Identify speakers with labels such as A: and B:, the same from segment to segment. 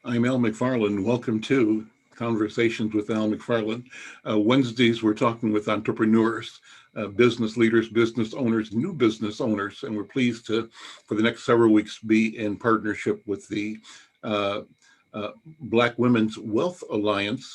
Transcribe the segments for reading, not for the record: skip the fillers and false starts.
A: I'm Al McFarlane. Welcome to Conversations with Al McFarlane. Wednesdays, we're talking with entrepreneurs, business leaders, business owners, new business owners, and we're pleased to, for the next several weeks, be in partnership with the uh, uh, Black Women's Wealth Alliance,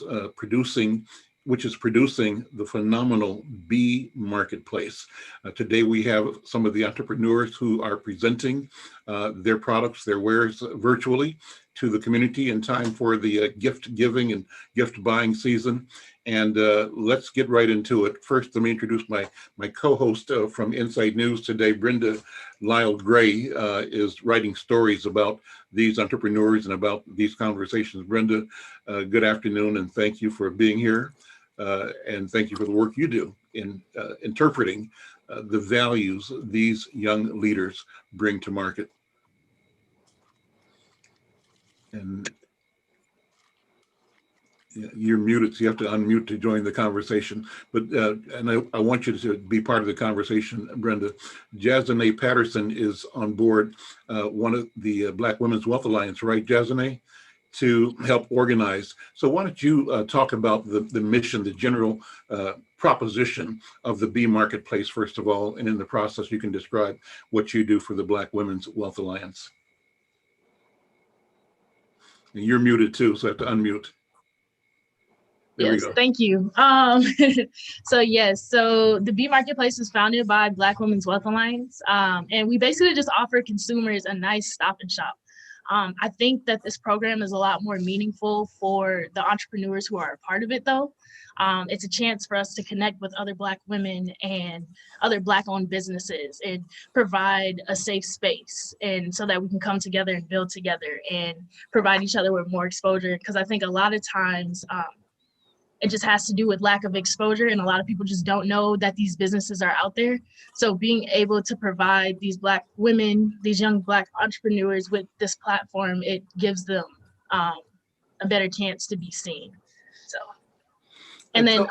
A: which is producing the phenomenal Bee Marketplace. Today, we have some of the entrepreneurs who are presenting their products, their wares virtually to the community in time for the gift giving and gift buying season. And let's get right into it. First, let me introduce my co-host from Inside News today, Brenda Lyle Gray, is writing stories about these entrepreneurs and about these conversations. Brenda, good afternoon, and thank you for being here. And thank you for the work you do in interpreting the values these young leaders bring to market. And you're muted, so you have to unmute to join the conversation. But and I want you to be part of the conversation, Brenda. Jazanae Patterson is on board, one of the Black Women's Wealth Alliance, right, Jazanae, to help organize. So why don't you talk about the mission, the general proposition of the Bee Marketplace, first of all, and in the process, you can describe what you do for the Black Women's Wealth Alliance. And you're muted too, so I have to unmute.
B: There yes, thank you. So the Bee Marketplace is founded by Black Women's Wealth Alliance, and we basically just offer consumers a nice stop and shop. I think that this program is a lot more meaningful for the entrepreneurs who are a part of it, though. It's a chance for us to connect with other Black women and other Black-owned businesses and provide a safe space, and so that we can come together and build together and provide each other with more exposure. Because I think a lot of times, it just has to do with lack of exposure, and a lot of people just don't know that these businesses are out there. So being able to provide these Black women, these young Black entrepreneurs with this platform, it gives them a better chance to be seen. So, and then,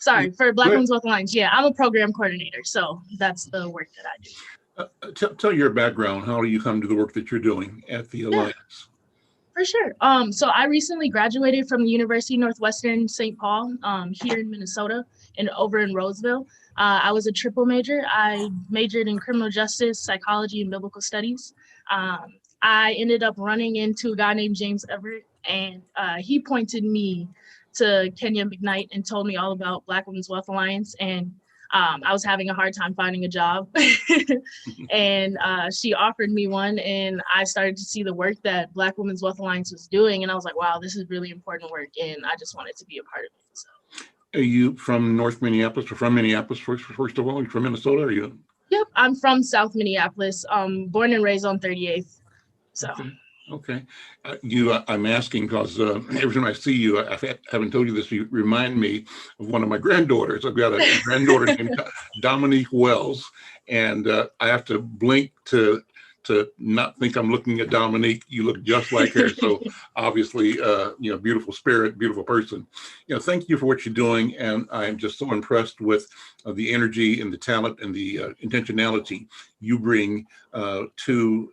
B: for Black Women's Wealth Alliance, I'm a program coordinator, so that's the work that I
A: do. Tell your background. How do you come to the work that you're doing at the Alliance?
B: For sure. So I recently graduated from the University of Northwestern St. Paul here in Minnesota and over in Roseville. I was a triple major. I majored in criminal justice, psychology, and biblical studies. I ended up running into a guy named James Everett, and he pointed me to Kenya McKnight and told me all about Black Women's Wealth Alliance. And I was having a hard time finding a job and she offered me one, and I started to see the work that Black Women's Wealth Alliance was doing. And I was like, wow, this is really important work. And I just wanted to be a part of it. So.
A: Are you from North Minneapolis or from Minneapolis first of all? Are you from Minnesota? Are you?
B: Yep, I'm from South Minneapolis, born and raised on 38th. So.
A: Okay. I'm asking because every time I see you, I haven't told you this, you remind me of one of my granddaughters. I've got a granddaughter named Dominique Wells, and I have to blink to not think I'm looking at Dominique. You look just like her. So obviously, beautiful spirit, beautiful person. Thank you for what you're doing. And I'm just so impressed with the energy and the talent and the intentionality you bring to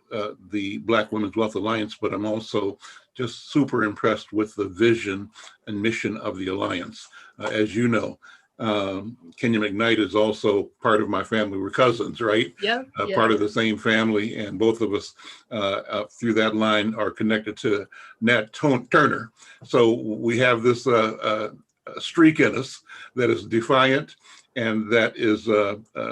A: the Black Women's Wealth Alliance. But I'm also just super impressed with the vision and mission of the Alliance. As you know, Kenya McKnight is also part of my family. We're cousins, right?
B: Yeah.
A: Part of the same family, and both of us through that line are connected to Nat Turner. So we have this streak in us that is defiant and that is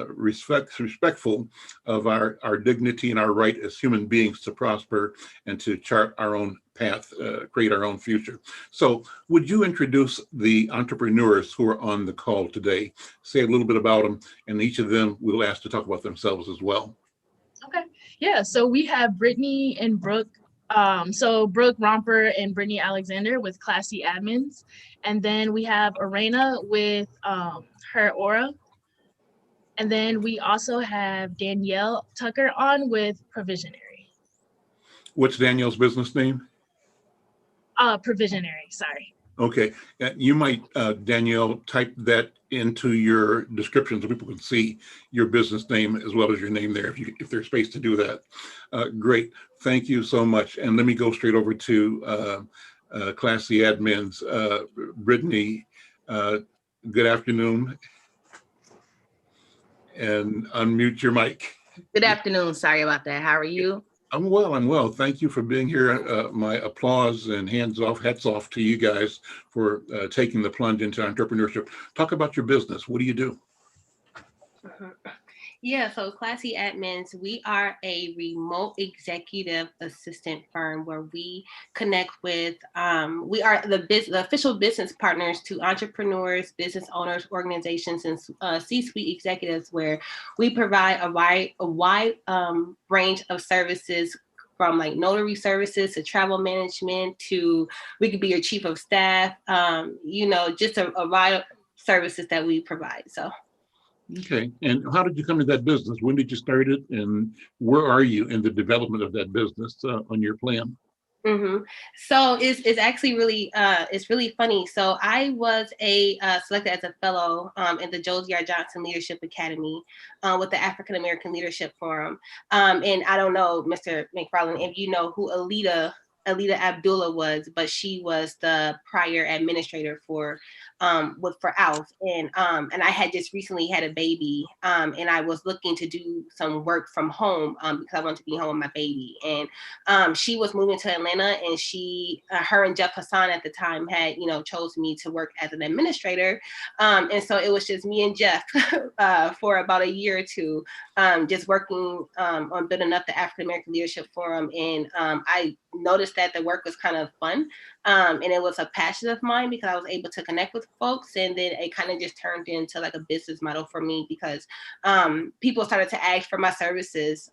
A: respectful of our dignity and our right as human beings to prosper and to chart our own path, create our own future. So would you introduce the entrepreneurs who are on the call today? Say a little bit about them, and each of them we'll ask to talk about themselves as well.
B: Okay. Yeah. So we have Brittany and Brooke. So Brooke Romper and Brittany Alexander with Classy Admins. And then we have Arena with her Aura. And then we also have Danielle Tucker on with Provisionary.
A: What's Danielle's business name?
B: Provisionary, sorry.
A: Okay, you might, Danielle, type that into your description so people can see your business name as well as your name there if there's space to do that. Great. Thank you so much. And let me go straight over to Classy Admins. Brittany, good afternoon. And unmute your mic.
C: Good afternoon. Sorry about that. How are you?
A: I'm well. Thank you for being here. My applause and hats off to you guys for taking the plunge into entrepreneurship. Talk about your business. What do you do?
D: Yeah, so Classy Admins, we are a remote executive assistant firm where we connect with, we are the official business partners to entrepreneurs, business owners, organizations, and C-suite executives, where we provide a wide range of services, from like notary services to travel management to, we could be your chief of staff, just a wide of services that we provide. So.
A: Okay. And how did you come to that business? When did you start it? And where are you in the development of that business on your plan?
D: Mm-hmm. So it's actually really it's really funny. So I was selected as a fellow in the Josie R. Johnson Leadership Academy with the African American Leadership Forum. And I don't know, Mr. McFarlane, if you know who Alita Abdullah was, but she was the prior administrator for ALF, and I had just recently had a baby, and I was looking to do some work from home because I wanted to be home with my baby, and she was moving to Atlanta, and her and Jeff Hassan at the time had chose me to work as an administrator, and so it was just me and Jeff for about a year or two, just working on building up the African American Leadership Forum, and I noticed that the work was kind of fun, and it was a passion of mine because I was able to connect with folks, and then it kind of just turned into like a business model for me because people started to ask for my services,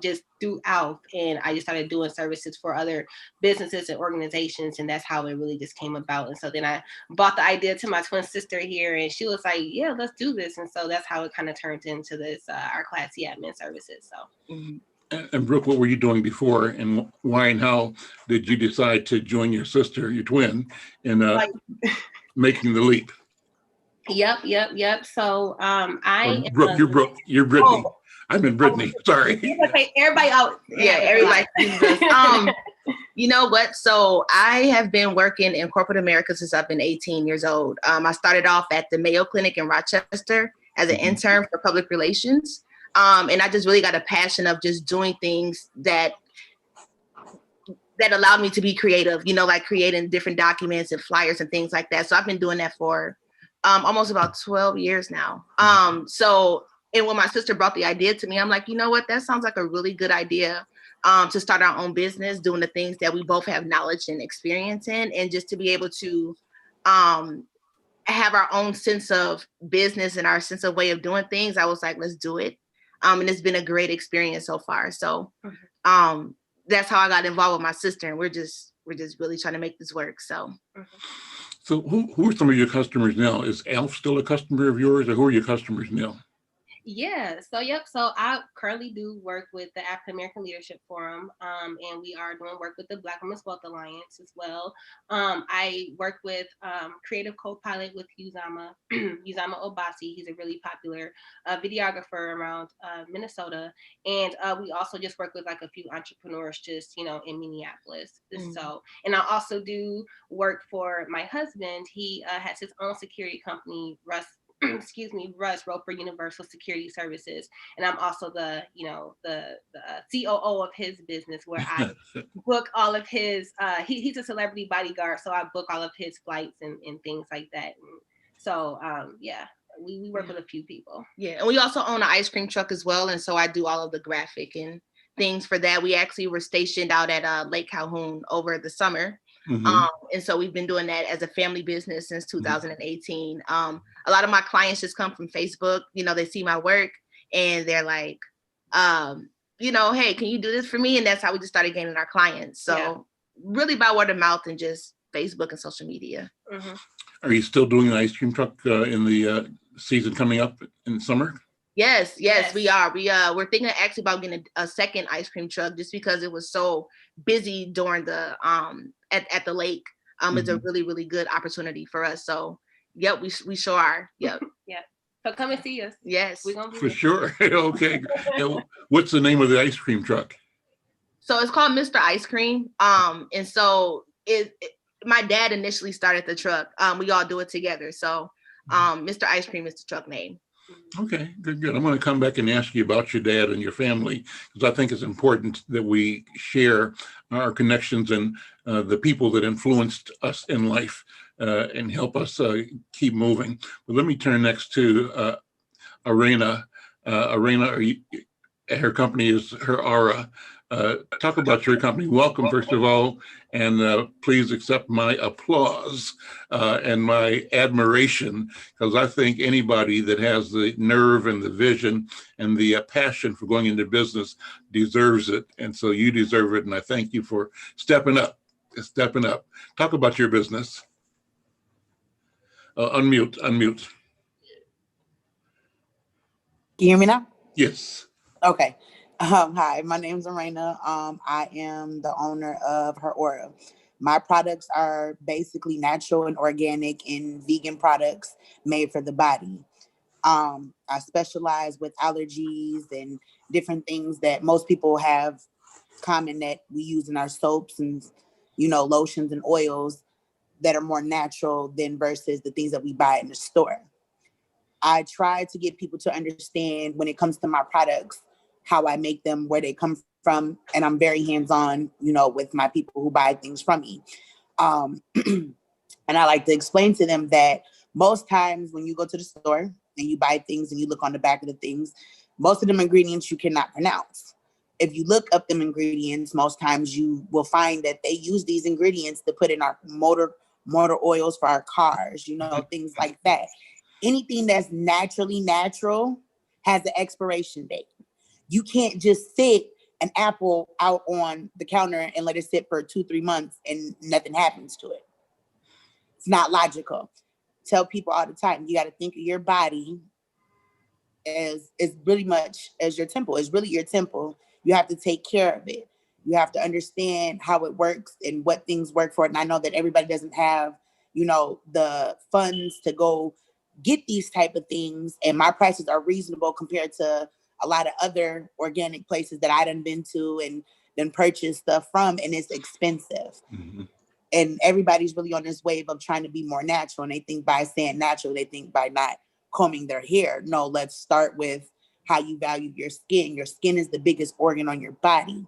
D: just through ALF, and I just started doing services for other businesses and organizations, and that's how it really just came about. And so then I brought the idea to my twin sister here, and she was like, yeah, let's do this. And so that's how it kind of turned into this, our Classy Admin services. So.
C: Mm-hmm.
A: And Brooke, what were you doing before, and why and how did you decide to join your sister, your twin, in making the leap?
D: Yep. So
A: Brooke, you're Brooke. You're Brittany.
D: Oh.
A: I'm in Brittany. Sorry.
D: Okay, everybody out.
C: Yeah, everybody. You know what? So I have been working in corporate America since I've been 18 years old. I started off at the Mayo Clinic in Rochester as an intern for public relations. And I just really got a passion of just doing things that allowed me to be creative, like creating different documents and flyers and things like that. So I've been doing that for almost about 12 years now. And when my sister brought the idea to me, I'm like, you know what, that sounds like a really good idea to start our own business, doing the things that we both have knowledge and experience in, and just to be able to have our own sense of business and our sense of way of doing things. I was like, let's do it. And it's been a great experience so far. So that's how I got involved with my sister, and we're just really trying to make this work. So.
A: So who are some of your customers now? Is ALF still a customer of yours, or who are your customers now?
D: Yeah, so I currently do work with the African American Leadership Forum, and we are doing work with the Black Women's Wealth Alliance as well. I work with Creative Co-Pilot with Uzama Obasi. He's a really popular videographer around Minnesota, and we also just work with like a few entrepreneurs just in Minneapolis. So, and I also do work for my husband. He has his own security company, Russ Roper Universal Security Services, and I'm also the COO of his business, where I book all of his. He's a celebrity bodyguard, so I book all of his flights and things like that. And so we work with a few people.
C: Yeah, and we also own an ice cream truck as well, and so I do all of the graphic and things for that. We actually were stationed out at Lake Calhoun over the summer. And so we've been doing that as a family business since 2018. A lot of my clients just come from Facebook. They see my work and they're like, hey, can you do this for me? And that's how we just started gaining our clients. So really by word of mouth and just Facebook and social media.
A: Are you still doing an ice cream truck in the season coming up in summer?
C: Yes, we are. We're thinking actually about getting a second ice cream truck just because it was so busy during the at the lake. It's a really, really good opportunity for us. So we sure are. Yep.
D: So come and see us.
C: Yes.
D: We're gonna be
A: for sure. Okay. What's the name of the ice cream truck?
C: So it's called Mr. Ice Cream. And so my dad initially started the truck. We all do it together. So Mr. Ice Cream is the truck name.
A: Okay, good. I'm going to come back and ask you about your dad and your family, because I think it's important that we share our connections and the people that influenced us in life and help us keep moving. But let me turn next to Arena. Arena, her company is her Aura. Talk about your company. Welcome, first of all, and please accept my applause and my admiration, because I think anybody that has the nerve and the vision and the passion for going into business deserves it. And so you deserve it. And I thank you for stepping up. Talk about your business. Unmute.
E: Can you hear me now?
A: Yes.
E: Okay. Hi, my name's Arena. I am the owner of Her Aura. My products are basically natural and organic and vegan products made for the body. I specialize with allergies and different things that most people have common that we use in our soaps and, lotions and oils that are more natural than versus the things that we buy in the store. I try to get people to understand when it comes to my products, how I make them, where they come from. And I'm very hands-on, with my people who buy things from me. And I like to explain to them that most times when you go to the store and you buy things and you look on the back of the things, most of them ingredients you cannot pronounce. If you look up them ingredients, most times you will find that they use these ingredients to put in our motor oils for our cars, things like that. Anything that's naturally natural has an expiration date. You can't just sit an apple out on the counter and let it sit for 2-3 months and nothing happens to it. It's not logical. Tell people all the time, you got to think of your body as really much as your temple. It's really your temple. You have to take care of it. You have to understand how it works and what things work for it. And I know that everybody doesn't have, the funds to go get these type of things. And my prices are reasonable compared to a lot of other organic places that I done been to and then purchase stuff from, and it's expensive.
A: Mm-hmm.
E: And everybody's really on this wave of trying to be more natural. And they think by saying natural, they think by not combing their hair. No, let's start with how you value your skin. Your skin is the biggest organ on your body.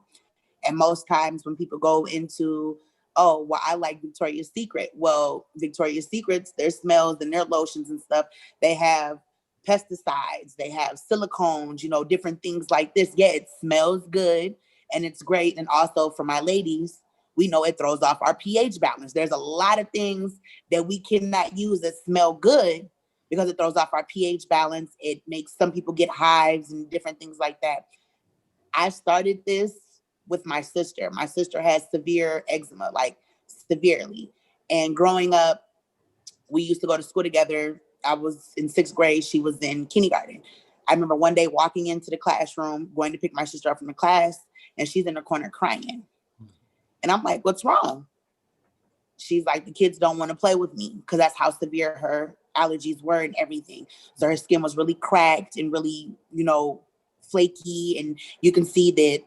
E: And most times when people go into, oh, well, I like Victoria's Secret. Well, Victoria's Secrets, their smells and their lotions and stuff, they have pesticides, they have silicones, different things like this. Yeah, it smells good and it's great. And also for my ladies, we know it throws off our pH balance. There's a lot of things that we cannot use that smell good because it throws off our pH balance. It makes some people get hives and different things like that. I started this with my sister. My sister has severe eczema, like severely. And growing up, we used to go to school together. I was in 6th grade. She was in kindergarten. I remember one day walking into the classroom, going to pick my sister up from the class, and she's in the corner crying. And I'm like, what's wrong? She's like, the kids don't want to play with me, because that's how severe her allergies were and everything. So her skin was really cracked and really, flaky. And you can see that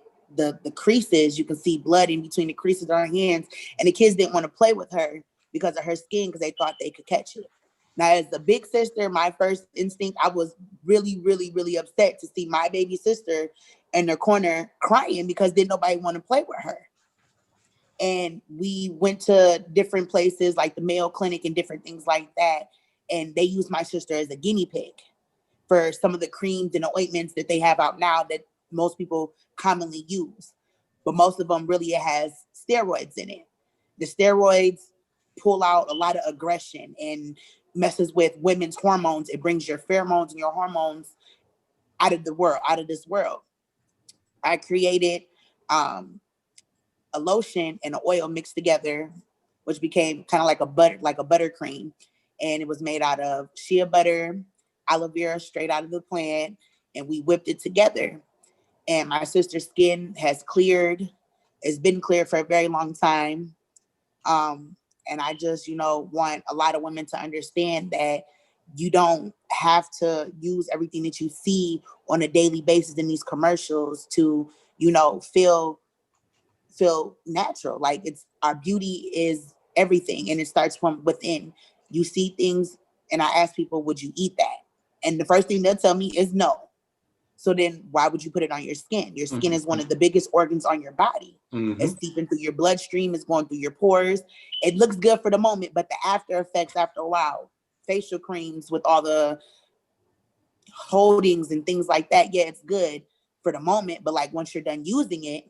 E: the creases, you can see blood in between the creases on her hands. And the kids didn't want to play with her because of her skin, because they thought they could catch it. Now, as the big sister, my first instinct, I was really, really, really upset to see my baby sister in the corner crying because didn't nobody want to play with her. And we went to different places like the Mayo Clinic and different things like that. And they used my sister as a guinea pig for some of the creams and the ointments that they have out now that most people commonly use. But most of them really has steroids in it. The steroids pull out a lot of aggression and messes with women's hormones. It brings your pheromones and your hormones out of this world. I created a lotion and an oil mixed together, which became kind of like a buttercream. And it was made out of shea butter, aloe vera straight out of the plant, and we whipped it together. And my sister's skin has cleared. It's been cleared for a very long time. And I just, want a lot of women to understand that you don't have to use everything that you see on a daily basis in these commercials to, feel feel natural. Like our beauty is everything, and it starts from within. You see things, and I ask people, would you eat that? And the first thing they'll tell me is no. So then why would you put it on your skin? Your skin is one of the biggest organs on your body. It's seeping through your bloodstream, it's going through your pores. It looks good for the moment, but the after effects after a while, facial creams with all the holdings and things like that, yeah, it's good for the moment, but like once you're done using it,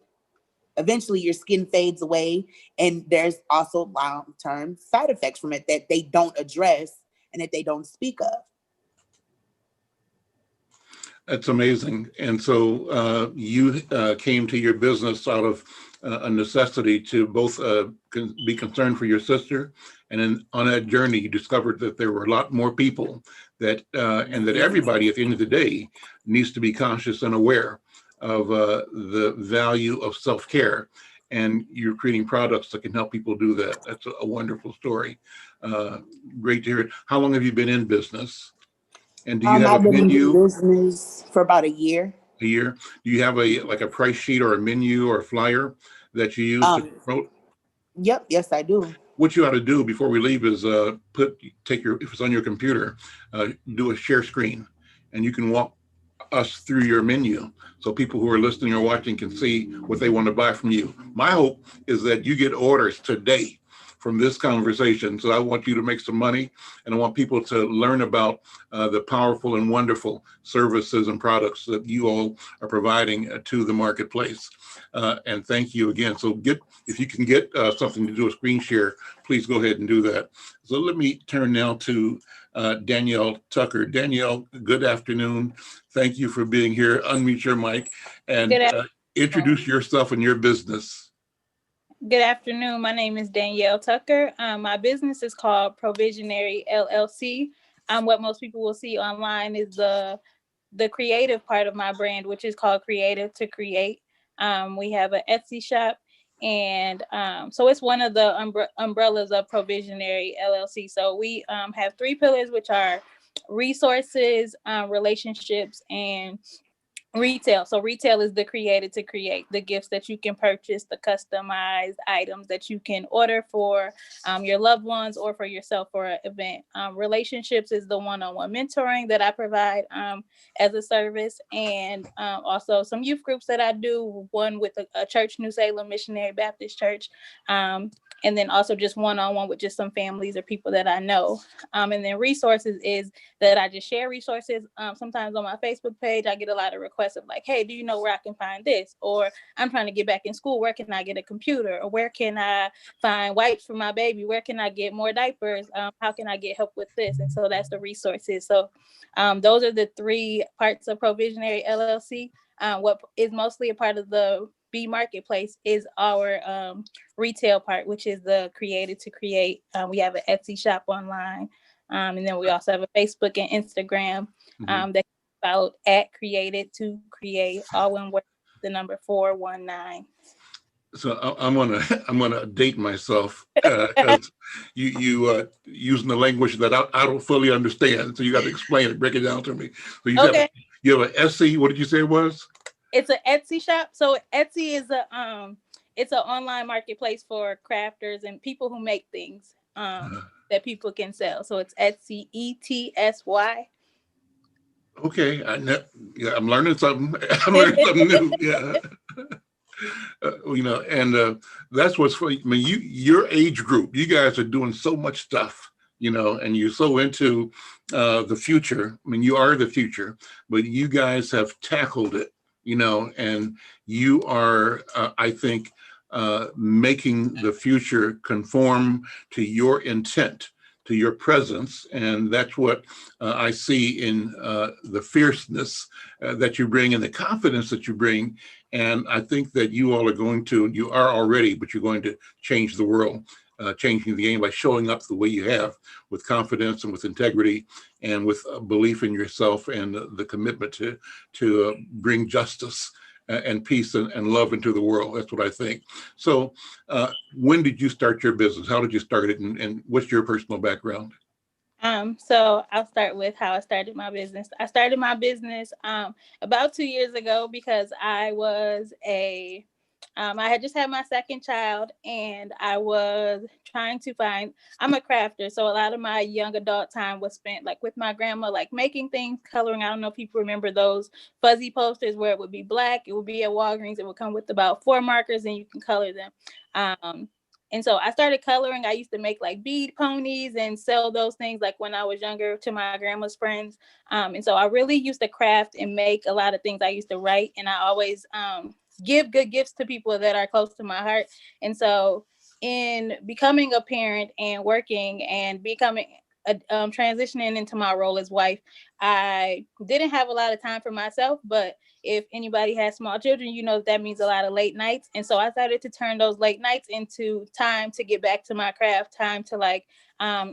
E: eventually your skin fades away, and there's also long-term side effects from it that they don't address and that they don't speak of.
A: That's amazing. And so you came to your business out of a necessity to both be concerned for your sister, and then on that journey, you discovered that there were a lot more people that, and that everybody at the end of the day needs to be conscious and aware of the value of self-care. And you're creating products that can help people do that. That's a wonderful story. Great to hear it. How long have you been in business? And do you have
E: I've
A: a
E: been in
A: menu?
E: business for about a year.
A: A year? Do you have a price sheet or a menu or a flyer that you use to promote?
E: Yep, yes, I do.
A: What you ought to do before we leave is if it's on your computer, do a share screen, and you can walk us through your menu so people who are listening or watching can see what they want to buy from you. My hope is that you get orders today from this conversation. So I want you to make some money, and I want people to learn about the powerful and wonderful services and products that you all are providing to the marketplace. And thank you again. So if you can get something to do a screen share, please go ahead and do that. So let me turn now to Danielle Tucker. Danielle, good afternoon. Thank you for being here. Unmute your mic and introduce yourself and your business.
F: Good afternoon. My name is Danielle Tucker. My business is called Provisionary LLC. What most people will see online is the creative part of my brand, which is called Creative to Create. We have an Etsy shop, and so it's one of the umbrellas of Provisionary LLC. So we have 3 pillars, which are resources, relationships, and retail. So retail is the created to create, the gifts that you can purchase, the customized items that you can order for your loved ones or for yourself for an event. Relationships is the one-on-one mentoring that I provide as a service, and also some youth groups that I do, one with a church, New Salem Missionary Baptist Church, and then also just one-on-one with just some families or people that I know. And then resources is that I just share resources. Sometimes on my Facebook page, I get a lot of requests of like, hey, do you know where I can find this? Or I'm trying to get back in school. Where can I get a computer? Or where can I find wipes for my baby? Where can I get more diapers? How can I get help with this? And so that's the resources. So those are the 3 parts of Provisionary LLC. What is mostly a part of the B Marketplace is our retail part, which is the created to create. We have an Etsy shop online. And then we also have a Facebook and Instagram that can be followed at Created to Create, all one word, the number 419.
A: So I'm gonna date myself because you using the language that I don't fully understand. So you got to explain it, break it down to me. So you have an Etsy. What did you say it was?
F: It's an Etsy shop. So Etsy is it's an online marketplace for crafters and people who make things that people can sell. So it's Etsy, ETSY.
A: Okay, I'm learning something. I'm learning something new. Yeah. And that's what's funny. I mean, your age group, you guys are doing so much stuff, and you're so into the future. I mean, you are the future, but you guys have tackled it, and you are, I think, making the future conform to your intent, to your presence. And that's what I see in the fierceness that you bring and the confidence that you bring. And I think that you all you are already, but you're going to change the world, changing the game by showing up the way you have, with confidence and with integrity and with belief in yourself and the commitment to bring justice and peace and love into the world. That's what I think. So when did you start your business? How did you start it? And what's your personal background?
F: So I'll start with how I started my business. I started my business about 2 years ago because I was a I had just had my second child, and I was trying to find, I'm a crafter, so a lot of my young adult time was spent like with my grandma, like making things, coloring. I don't know if people remember those fuzzy posters where it would be black, it would be at Walgreens, it would come with about 4 markers and you can color them. And so I started coloring. I used to make like bead ponies and sell those things like when I was younger to my grandma's friends. And so I really used to craft and make a lot of things. I used to write, and I always give good gifts to people that are close to my heart. And so in becoming a parent and working and becoming transitioning into my role as wife, I didn't have a lot of time for myself. But if anybody has small children, you know that means a lot of late nights. And so I started to turn those late nights into time to get back to my craft, time to like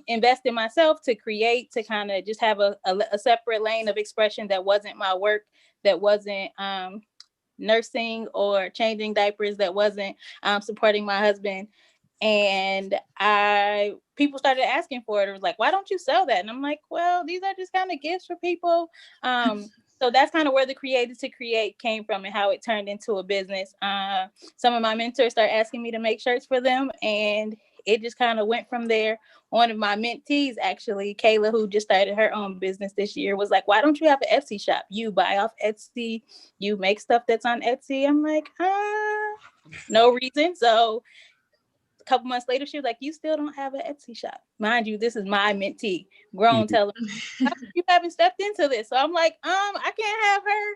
F: invest in myself, to create, to kind of just have a separate lane of expression that wasn't my work, that wasn't nursing or changing diapers, that wasn't supporting my husband. And people started asking for it. It was like, why don't you sell that? And I'm like, well, these are just kind of gifts for people. So that's kind of where the Created to Create came from and how it turned into a business. Some of my mentors started asking me to make shirts for them, and it just kind of went from there. One of my mentees, actually, Kayla, who just started her own business this year, was like, why don't you have an Etsy shop? You buy off Etsy, you make stuff that's on Etsy. I'm like, no reason. So a couple months later, she was like, you still don't have an Etsy shop. Mind you, this is my mentee, grown, telling me, you haven't stepped into this. So I'm like, I can't have her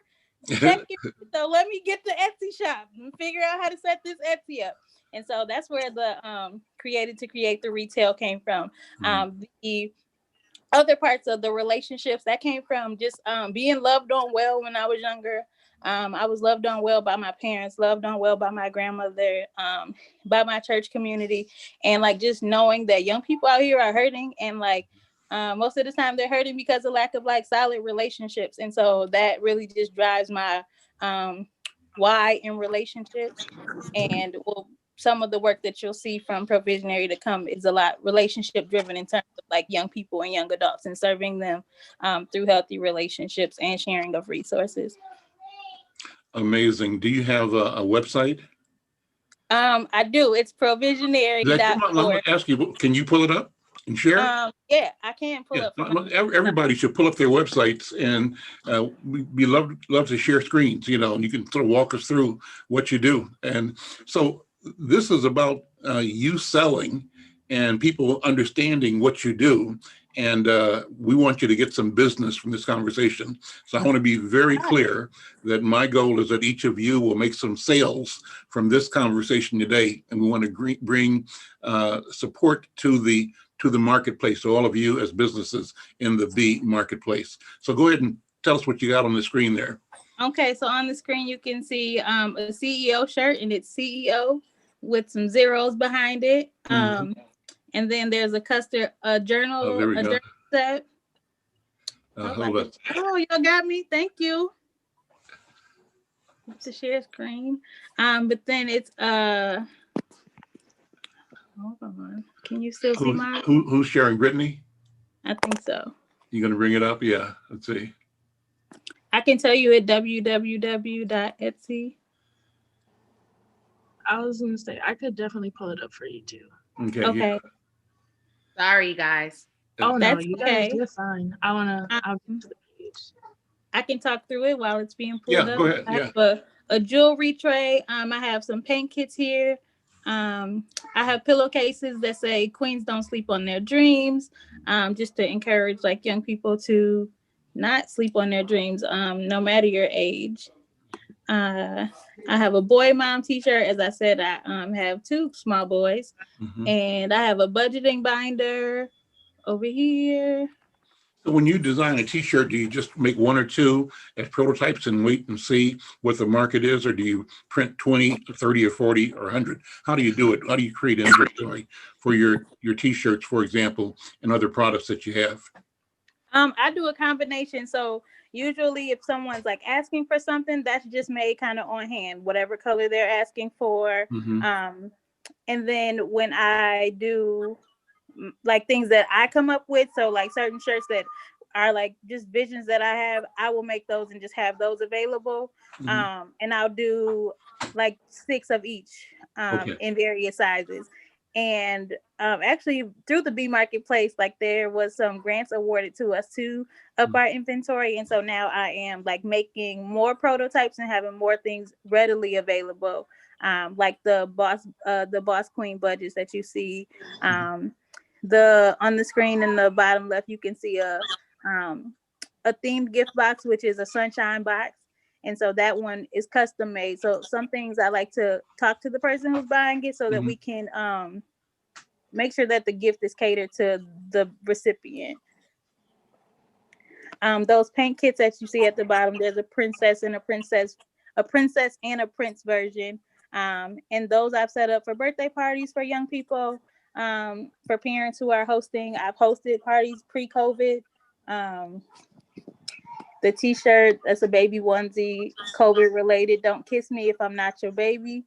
F: checking. So let me get the Etsy shop and figure out how to set this Etsy up. And so that's where the Created to Create the retail came from. The other parts of the relationships that came from just being loved on well when I was younger. I was loved on well by my parents, loved on well by my grandmother, by my church community, and like just knowing that young people out here are hurting, and like most of the time they're hurting because of lack of like solid relationships. And so that really just drives my why in relationships. And some of the work that you'll see from Provisionary to come is a lot relationship driven in terms of like young people and young adults, and serving them through healthy relationships and sharing of resources.
A: Amazing. Do you have a website?
F: I do. It's provisionary.org.
A: I'm going to ask you, can you pull it up and share it?
F: Yeah, I can pull up.
A: Everybody should pull up their websites, and we love to share screens, and you can sort of walk us through what you do. And so this is about you selling and people understanding what you do. And we want you to get some business from this conversation. So I want to be very clear that my goal is that each of you will make some sales from this conversation today. And we want to bring support to the marketplace, so all of you as businesses in the B marketplace. So go ahead and tell us what you got on the screen there.
F: Okay, so on the screen you can see a CEO shirt, and it's CEO with some zeros behind it. And then there's a custard journal, journal set.
A: Hold on.
F: Oh, y'all got me. Thank you. To share screen. But then it's hold on. Can you still see mine?
A: Who's sharing? Brittany?
F: I think so.
A: You gonna bring it up? Yeah. Let's see.
F: I can tell you at www.etsy.
B: I was gonna say I could definitely pull it up for you too.
A: Okay.
F: Okay.
A: Yeah.
C: Sorry, guys.
B: Oh no,
F: that's
B: you
F: okay.
B: guys, you're fine. I'll get to the page.
F: I can talk through it while it's being pulled up.
A: Go ahead.
F: I have a jewelry tray. I have some paint kits here. I have pillowcases that say queens don't sleep on their dreams, just to encourage like young people to not sleep on their dreams, no matter your age. I have a boy mom t-shirt. As I said, I have 2 small boys. And I have a budgeting binder over here.
A: So when you design a t-shirt, do you just make 1 or 2 as prototypes and wait and see what the market is, or do you print 20, 30, or 40, or 100? How do you do it? How do you create inventory for your t-shirts, for example, and other products that you have?
F: I do a combination. So usually if someone's like asking for something, that's just made kind of on hand, whatever color they're asking for. And then when I do like things that I come up with, so like certain shirts that are like just visions that I have, I will make those and just have those available. And I'll do like 6 of each
A: Okay.
F: in various sizes. And actually through the B Marketplace, like there was some grants awarded to us to up our inventory. And so now I am like making more prototypes and having more things readily available. Like the boss queen budgets that you see. The on the screen in the bottom left, you can see a themed gift box, which is a sunshine box. And so that one is custom made. So some things I like to talk to the person who's buying it so that we can make sure that the gift is catered to the recipient. Those paint kits that you see at the bottom, there's a princess and a princess and a prince version. And those I've set up for birthday parties for young people, for parents who are hosting. I've hosted parties pre-COVID. The t-shirt, that's a baby onesie, COVID related. Don't kiss me if I'm not your baby.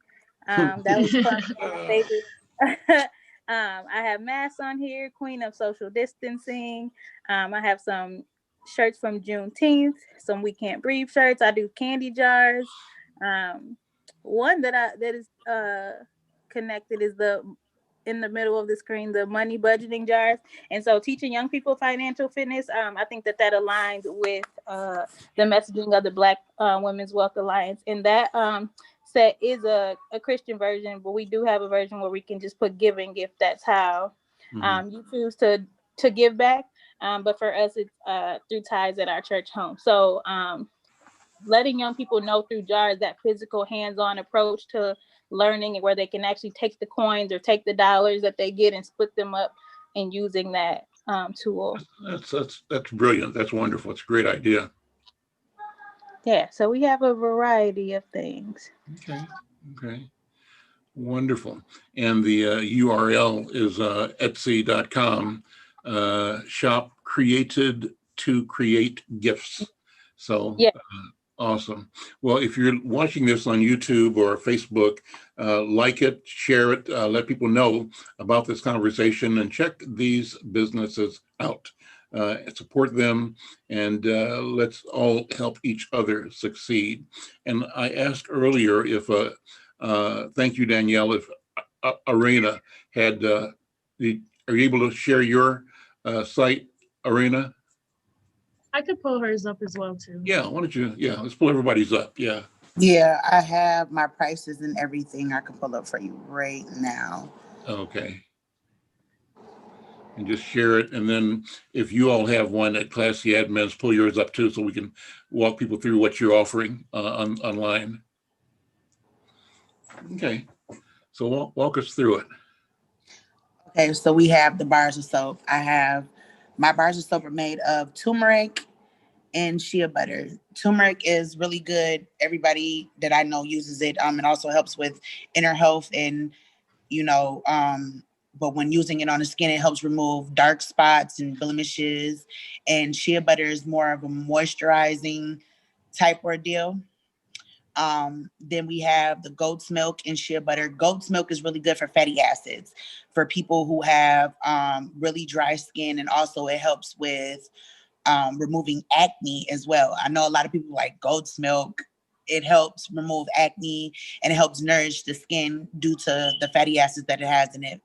F: That was fun. Favorite. I have masks on here, Queen of Social Distancing. I have some shirts from Juneteenth, some We Can't Breathe shirts. I do candy jars. One that is connected is in the middle of the screen, the money budgeting jars. And so teaching young people financial fitness, I think that aligns with the messaging of the Black Women's Wealth Alliance. And that set is a Christian version, but we do have a version where we can just put giving if that's how you choose to give back. But for us, it's through ties at our church home. So letting young people know through jars that physical hands-on approach to learning, and where they can actually take the coins or take the dollars that they get and split them up, and using that tool.
A: That's brilliant. That's wonderful. It's a great idea.
F: Yeah, so we have a variety of things.
A: Okay. Wonderful. And the URL is etsy.com, shop created to create gifts. So
F: yeah.
A: Awesome. Well, if you're watching this on YouTube or Facebook, like it, share it, let people know about this conversation, and check these businesses out. Support them, and let's all help each other succeed. And I asked earlier if, thank you, Danielle, if Arena had, are you able to share your site, Arena?
B: I could pull hers up as well too.
A: Yeah, why don't you? Yeah, let's pull everybody's up. Yeah.
E: Yeah, I have my prices and everything I can pull up for you right now.
A: Okay. And just share it. And then if you all have one at Classy Admins, pull yours up too, so we can walk people through what you're offering online. Okay. So walk us through it.
E: Okay, so we have the bars of soap. My bars of soap are made of turmeric and shea butter. Turmeric is really good. Everybody that I know uses it. It also helps with inner health, and but when using it on the skin, it helps remove dark spots and blemishes. And shea butter is more of a moisturizing type ordeal. Then we have the goat's milk and shea butter. Goat's milk is really good for fatty acids for people who have really dry skin, and also it helps with removing acne as well. I know a lot of people like goat's milk. It helps remove acne, and it helps nourish the skin due to the fatty acids that it has in it.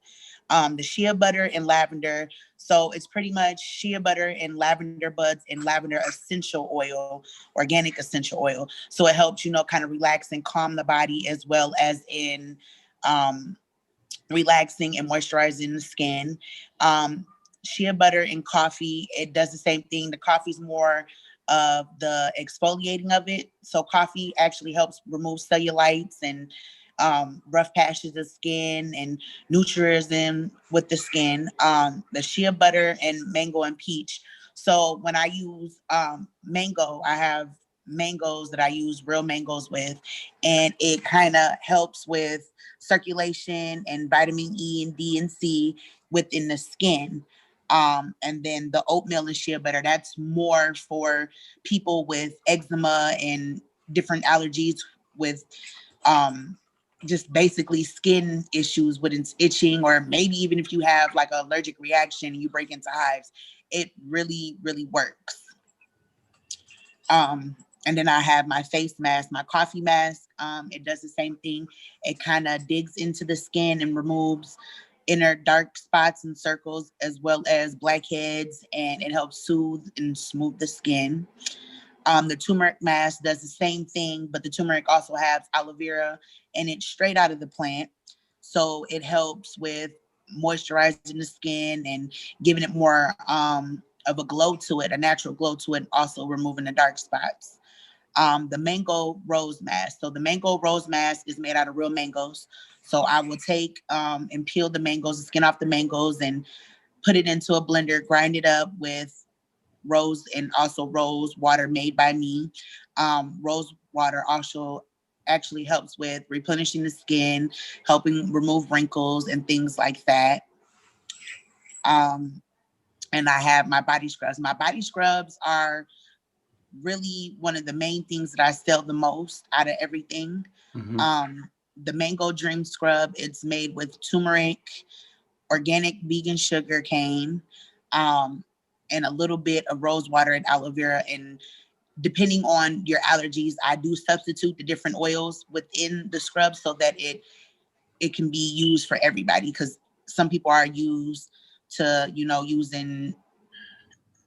E: The shea butter and lavender. So it's pretty much shea butter and lavender buds and lavender essential oil, organic essential oil. So it helps, kind of relax and calm the body, as well as in relaxing and moisturizing the skin. Shea butter and coffee, it does the same thing. The coffee's more of the exfoliating of it. So coffee actually helps remove cellulites and rough patches of skin and nutrism with the skin. The shea butter and mango and peach. So when I use mango, I have mangoes that I use real mangoes with, and it kind of helps with circulation and vitamin E and D and C within the skin. And then the oatmeal and shea butter, that's more for people with eczema and different allergies with just basically skin issues with itching, or maybe even if you have like an allergic reaction and you break into hives, it really, really works. And then I have my face mask, my coffee mask. It does the same thing. It kind of digs into the skin and removes inner dark spots and circles, as well as blackheads, and it helps soothe and smooth the skin. The turmeric mask does the same thing, but the turmeric also has aloe vera and it's straight out of the plant. So it helps with moisturizing the skin and giving it more of a glow to it, a natural glow to it, and also removing the dark spots. The mango rose mask. So the mango rose mask is made out of real mangoes. So I will take and peel the mangoes, the skin off the mangoes, and put it into a blender, grind it up with rose and also rose water made by me. Rose water also actually helps with replenishing the skin, helping remove wrinkles and things like that. Um, and I have my body scrubs. My body scrubs are really one of the main things that I sell the most out of everything.
A: Mhm.
E: The mango dream scrub, it's made with turmeric, organic vegan sugar cane, um, and a little bit of rose water and aloe vera. And depending on your allergies, I do substitute the different oils within the scrub so that it can be used for everybody, because some people are used to, using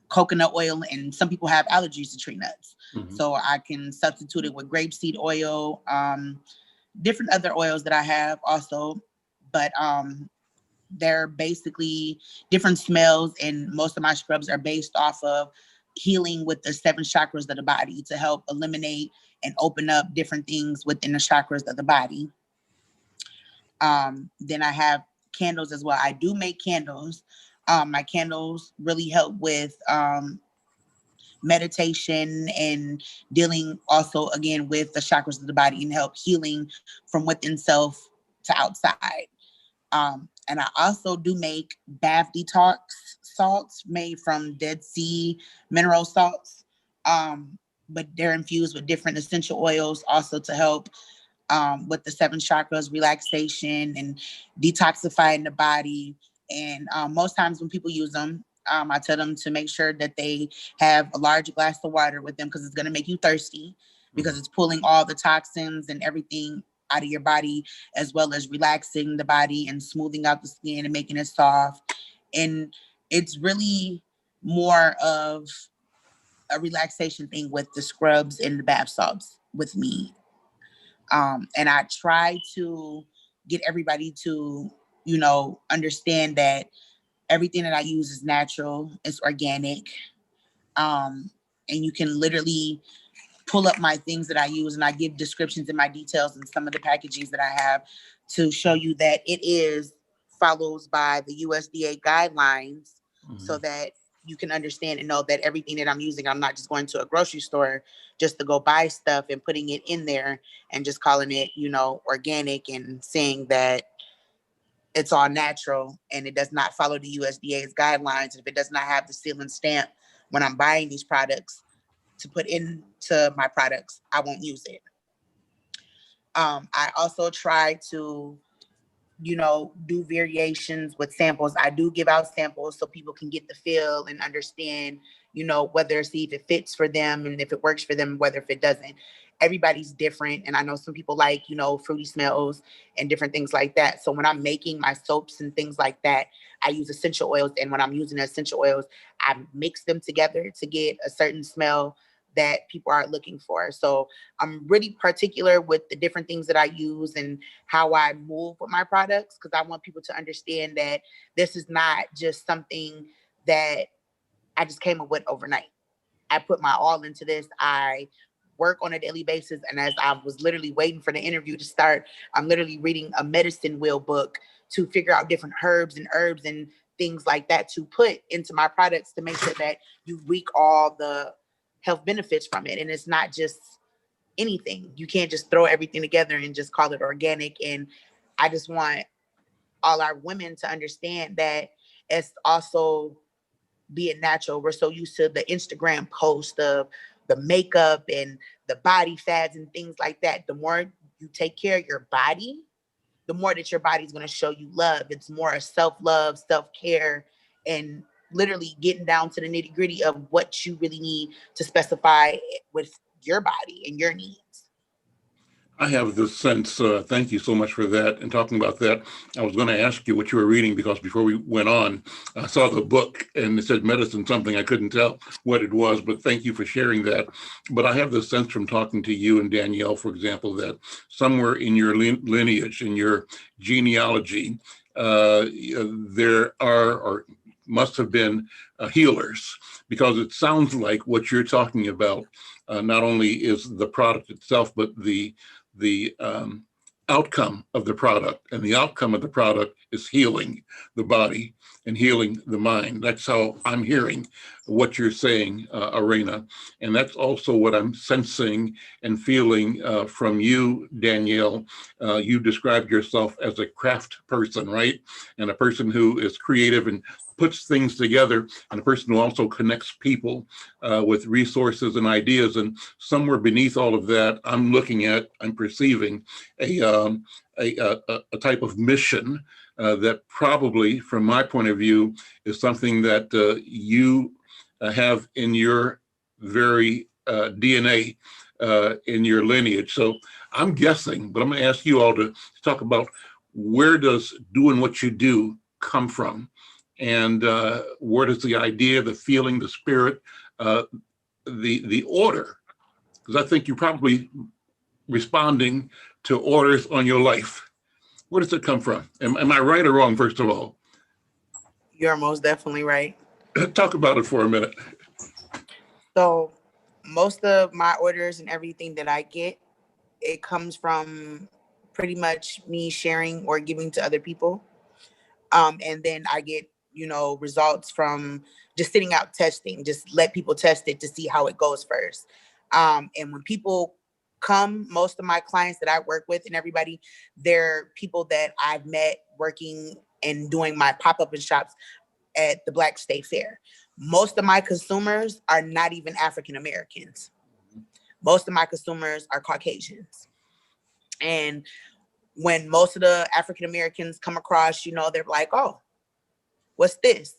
E: coconut oil, and some people have allergies to tree nuts.
A: Mhm.
E: So I can substitute it with grapeseed oil, different other oils that I have also. But they're basically different smells, and most of my scrubs are based off of healing with the 7 chakras of the body to help eliminate and open up different things within the chakras of the body. Then I have candles as well. I do make candles. My candles really help with meditation and dealing also again with the chakras of the body and help healing from within self to outside. And I also do make bath detox salts made from Dead Sea mineral salts. But they're infused with different essential oils also to help with the 7 chakras, relaxation and detoxifying the body. And most times when people use them, I tell them to make sure that they have a large glass of water with them, because it's going to make you thirsty, because it's pulling all the toxins and everything out of your body, as well as relaxing the body and smoothing out the skin and making it soft. And it's really more of a relaxation thing with the scrubs and the bath salts with me. And I try to get everybody to, understand that everything that I use is natural, it's organic. And you can literally pull up my things that I use, and I give descriptions and my details and some of the packagings that I have to show you that it is follows by the USDA guidelines, so
A: Mhm.
E: that you can understand and know that everything that I'm using, I'm not just going to a grocery store just to go buy stuff and putting it in there and just calling it, organic, and saying that it's all natural and it does not follow the USDA's guidelines. If it does not have the seal and stamp when I'm buying these products to put into my products, I won't use it. I also try to, do variations with samples. I do give out samples so people can get the feel and understand, whether see if it fits for them and if it works for them, whether if it doesn't. Everybody's different. And I know some people like, fruity smells and different things like that. So when I'm making my soaps and things like that, I use essential oils. And when I'm using the essential oils, I mix them together to get a certain smell that people are looking for. So I'm really particular with the different things that I use and how I move with my products, because I want people to understand that this is not just something that I just came up with overnight. I put my all into this. I work on a daily basis. And as I was literally waiting for the interview to start, I'm literally reading a medicine wheel book to figure out different herbs and herbs and things like that to put into my products to make sure that you reap all the health benefits from it. And it's not just anything. You can't just throw everything together and just call it organic. And I just want all our women to understand that it's also being natural. We're so used to the Instagram post of the makeup and the body fads and things like that. The more you take care of your body, the more that your body's going to show you love. It's more self-love, self-care, and literally getting down to the nitty gritty of what you really need to specify with your body and your needs.
A: I have this sense, thank you so much for that. And talking about that, I was going to ask you what you were reading, because before we went on, I saw the book and it said medicine something. I couldn't tell what it was, but thank you for sharing that. But I have the sense from talking to you and Danielle, for example, that somewhere in your lineage, in your genealogy, there are or must have been healers, because it sounds like what you're talking about not only is the product itself, but the outcome of the product, and the outcome of the product is healing the body and healing the mind. That's how I'm hearing what you're saying, Arena, and that's also what I'm sensing and feeling from you, Danielle. You described yourself as a craft person, right? And a person who is creative and puts things together, and a person who also connects people with resources and ideas. And somewhere beneath all of that, I'm perceiving a type of mission that probably, from my point of view, is something that you have in your very DNA, in your lineage. So I'm guessing, but I'm going to ask you all to talk about, where does doing what you do come from? And where does the idea, the feeling, the spirit, the order, because I think you're probably responding to orders on your life. Where does it come from? Am I right or wrong, first of all?
E: You're most definitely right.
A: Talk about it for a minute.
E: So most of my orders and everything that I get, it comes from pretty much me sharing or giving to other people. And then I get, results from just sitting out testing, just let people test it to see how it goes first. And when people come, most of my clients that I work with and everybody, they're people that I've met working and doing my pop-up and shops at the Black State Fair. Most of my consumers are not even African Americans. Most of my consumers are Caucasians. And when most of the African Americans come across, they're like, oh, what's this?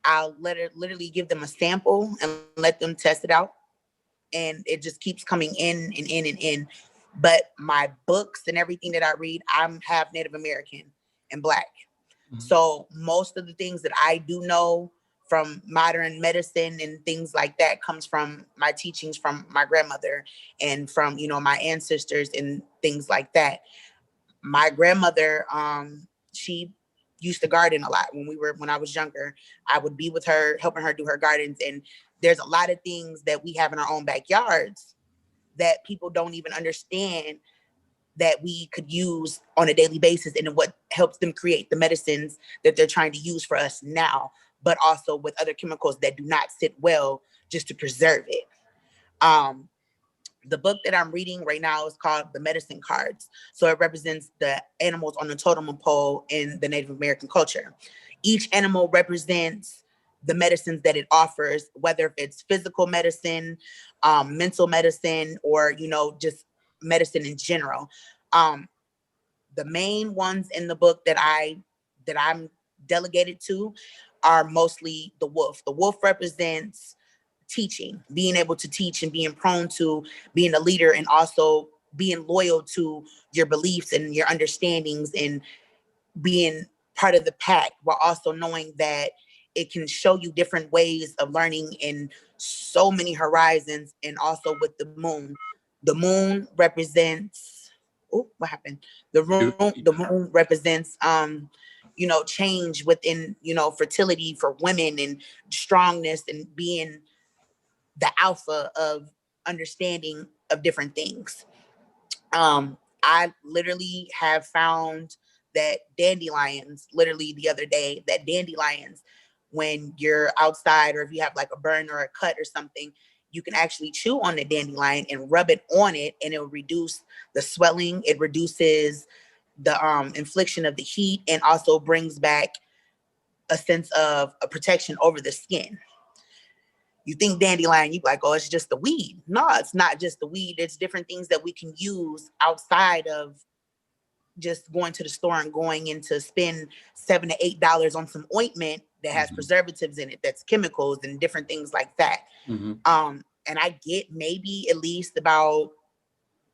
E: I'll literally give them a sample and let them test it out. And it just keeps coming in and in and in. But my books and everything that I read, I'm half Native American and Black. Mm-hmm. So most of the things that I do know from modern medicine and things like that comes from my teachings from my grandmother and from, my ancestors and things like that. My grandmother, she used to garden a lot when I was younger. I would be with her, helping her do her gardens. And there's a lot of things that we have in our own backyards that people don't even understand that we could use on a daily basis, and what helps them create the medicines that they're trying to use for us now, but also with other chemicals that do not sit well just to preserve it. The book that I'm reading right now is called The Medicine Cards. So it represents the animals on the totem pole in the Native American culture. Each animal represents the medicines that it offers, whether it's physical medicine, mental medicine, or, just medicine in general. The main ones in the book that I'm delegated to are mostly the wolf. The wolf represents teaching, being able to teach and being prone to being a leader, and also being loyal to your beliefs and your understandings and being part of the pack, while also knowing that it can show you different ways of learning in so many horizons. And also with the moon represents, what happened? The moon represents, change within, fertility for women and strongness and being the alpha of understanding of different things. I literally have found that dandelions, literally the other day, that dandelions, when you're outside or if you have like a burn or a cut or something, you can actually chew on the dandelion and rub it on it, and it will reduce the swelling. It reduces the infliction of the heat, and also brings back a sense of a protection over the skin. You think dandelion, you like, oh, it's just the weed. No, it's not just the weed. It's different things that we can use outside of just going to the store and going in to spend $7 to $8 on some ointment that has preservatives in it, that's chemicals and different things like that. And I get maybe at least about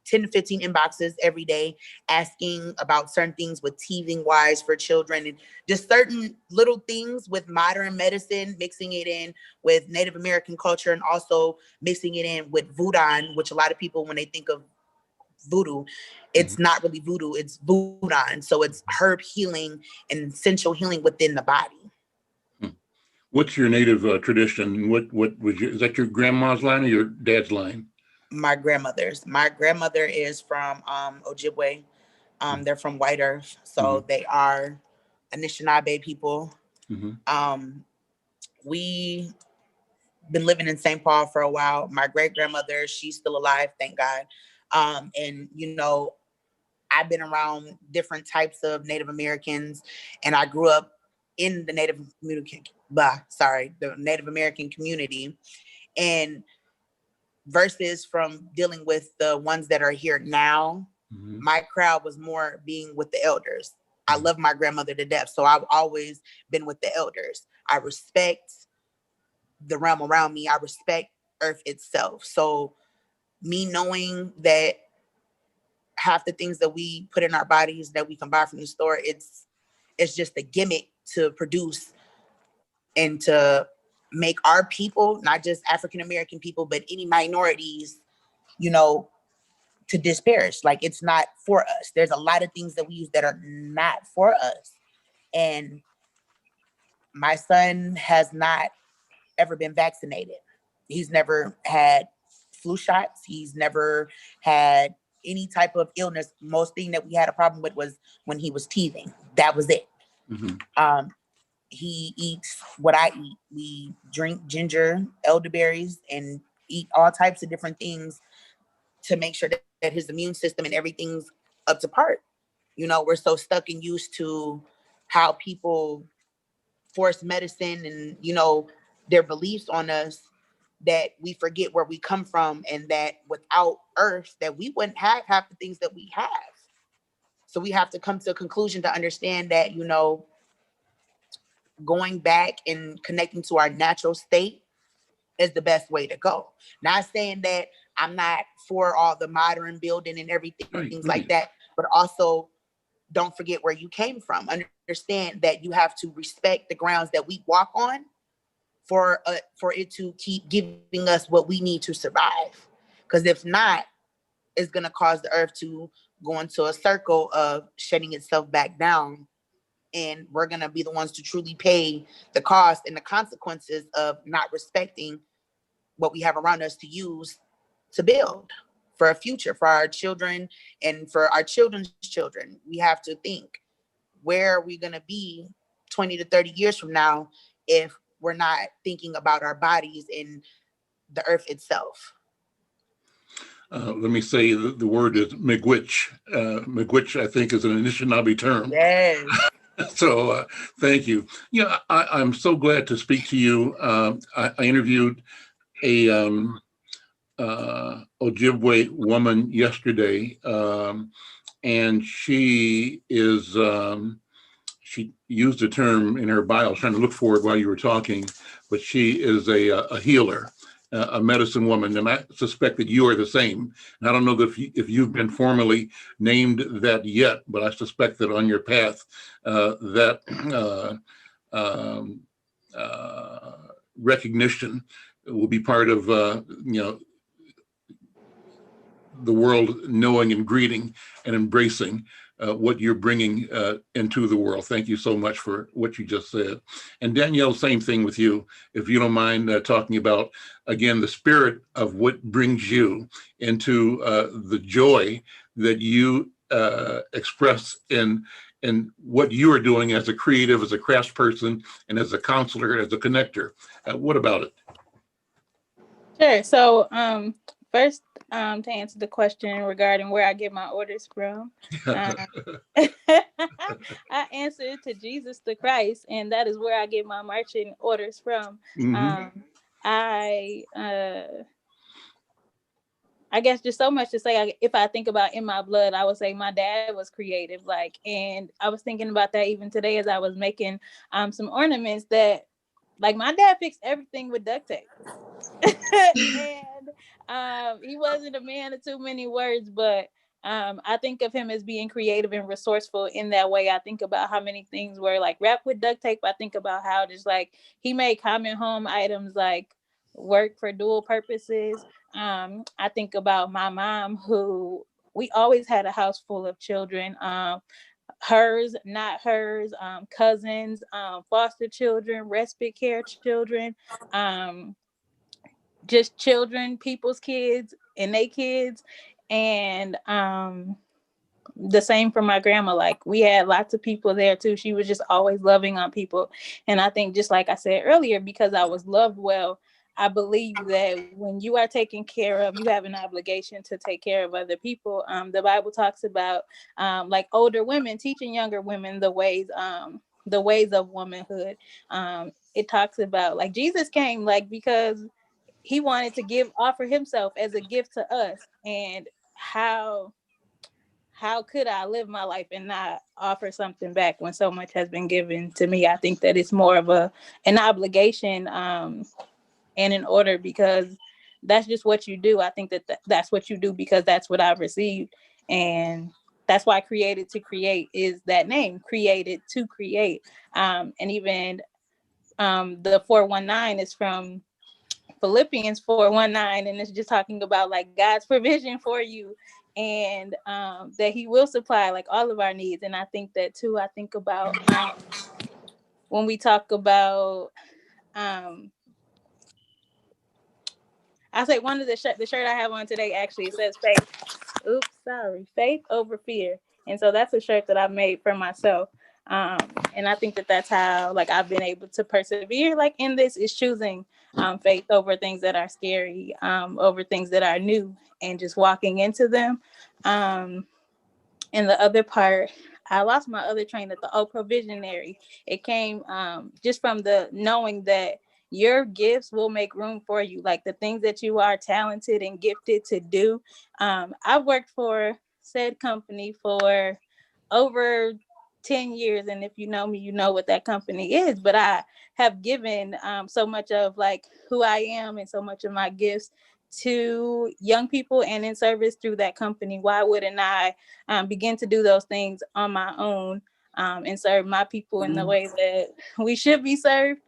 E: 10 to 15 inboxes every day asking about certain things with teething wise for children, and just certain little things with modern medicine, mixing it in with Native American culture, and also mixing it in with voodoo, which a lot of people, when they think of voodoo, it's not really voodoo, it's voodoo. So it's herb healing and essential healing within the body.
A: What's your native tradition? What was is that your grandma's line or your dad's line?
E: My grandmother's. My grandmother is from Ojibwe. They're from White Earth, so they are Anishinaabe people. We been living in St. Paul for a while. My great grandmother, she's still alive, thank God. And you know, I've been around different types of Native Americans, and I grew up in the Native American community, and versus from dealing with the ones that are here now, my crowd was more being with the elders. I love my grandmother to death, so I've always been with the elders. I respect the realm around me. I respect Earth itself. So me knowing that half the things that we put in our bodies that we can buy from the store, it's just a gimmick to produce and to make our people, not just African American people, but any minorities, you know, to disparage. Like, it's not for us. There's a lot of things that we use that are not for us. And my son has not ever been vaccinated. He's never had flu shots. He's never had any type of illness. Most thing that we had a problem with was when he was teething. That was it. He eats what I eat. We drink ginger, elderberries, and eat all types of different things to make sure that his immune system and everything's up to par. You know, we're so stuck and used to how people force medicine and, you know, their beliefs on us, that we forget where we come from, and that without Earth, that we wouldn't have half the things that we have. So we have to come to a conclusion to understand that, you know, going back and connecting to our natural state is the best way to go. Not saying that I'm not for all the modern building and everything, things like that, but also don't forget where you came from. Understand that you have to respect the grounds that we walk on for it to keep giving us what we need to survive. Because if not, it's going to cause the earth to go into a circle of shutting itself back down. And we're going to be the ones to truly pay the cost and the consequences of not respecting what we have around us to use to build for a future, for our children and for our children's children. We have to think, where are we going to be 20 to 30 years from now if we're not thinking about our bodies and the earth itself?
A: Let me say the word is miigwech. Miigwech, I think, is an Anishinaabe term.
E: Yes.
A: So thank you. Yeah, I'm so glad to speak to you. I interviewed a Ojibwe woman yesterday, and she is, she used a term in her bio. I was trying to look for it while you were talking, but she is a healer, a medicine woman, and I suspect that you are the same. And I don't know if you've been formally named that yet, but I suspect that on your path, that recognition will be part of you know, the world knowing and greeting and embracing what you're bringing into the world. Thank you so much for what you just said. And Danielle, same thing with you. If you don't mind talking about, again, the spirit of what brings you into the joy that you express in what you are doing as a creative, as a craftsperson, and as a counselor, as a connector. What about it?
F: Sure. So first, to answer the question regarding where I get my orders from, I answer to Jesus the Christ, and that is where I get my marching orders from. I I guess just so much to say. If I think about in my blood, I would say my dad was creative. Like, and I was thinking about that even today as I was making some ornaments that, like, my dad fixed everything with duct tape. And he wasn't a man of too many words, but I think of him as being creative and resourceful in that way. I think about how many things were like wrapped with duct tape. I think about how just like he made common home items like work for dual purposes. I think about my mom, who we always had a house full of children. Hers, not hers, cousins, foster children, respite care children, just children, people's kids and they kids. And the same for my grandma. Like, we had lots of people there too. She was just always loving on people. And I think, just like I said earlier, because I was loved well, I believe that when you are taken care of, you have an obligation to take care of other people. The Bible talks about like older women teaching younger women the ways of womanhood. It talks about like Jesus came like because he wanted to offer himself as a gift to us. And how could I live my life and not offer something back when so much has been given to me? I think that it's more of an obligation and an order, because that's just what you do. I think that's what you do because that's what I've received. And that's why Created to Create is that name, created to create. And even the 419 is from Philippians 4:19, and it's just talking about like God's provision for you, and that he will supply like all of our needs. And I think that too. I think about when we talk about I say one of the shirt I have on today, actually, it says faith over fear. And so that's a shirt that I made for myself. And I think that that's how like I've been able to persevere like in this, is choosing faith over things that are scary, over things that are new, and just walking into them. And the other part, I lost my other train of thought. Provisionary. It came just from the knowing that your gifts will make room for you, like the things that you are talented and gifted to do. I've worked for said company for over 10 years. And if you know me, you know what that company is. But I have given so much of like who I am and so much of my gifts to young people and in service through that company. Why wouldn't I begin to do those things on my own and serve my people in the way that we should be served,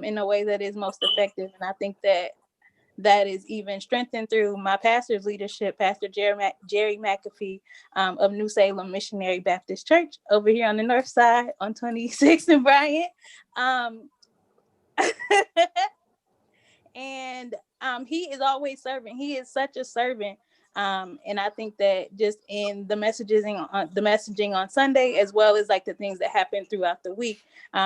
F: in a way that is most effective? And I think that is even strengthened through my pastor's leadership, Pastor Jerry McAfee of New Salem Missionary Baptist Church over here on the north side on 26th and Bryant. And he is always serving. He is such a servant. And I think that just in the messaging on Sunday, as well as like the things that happen throughout the week,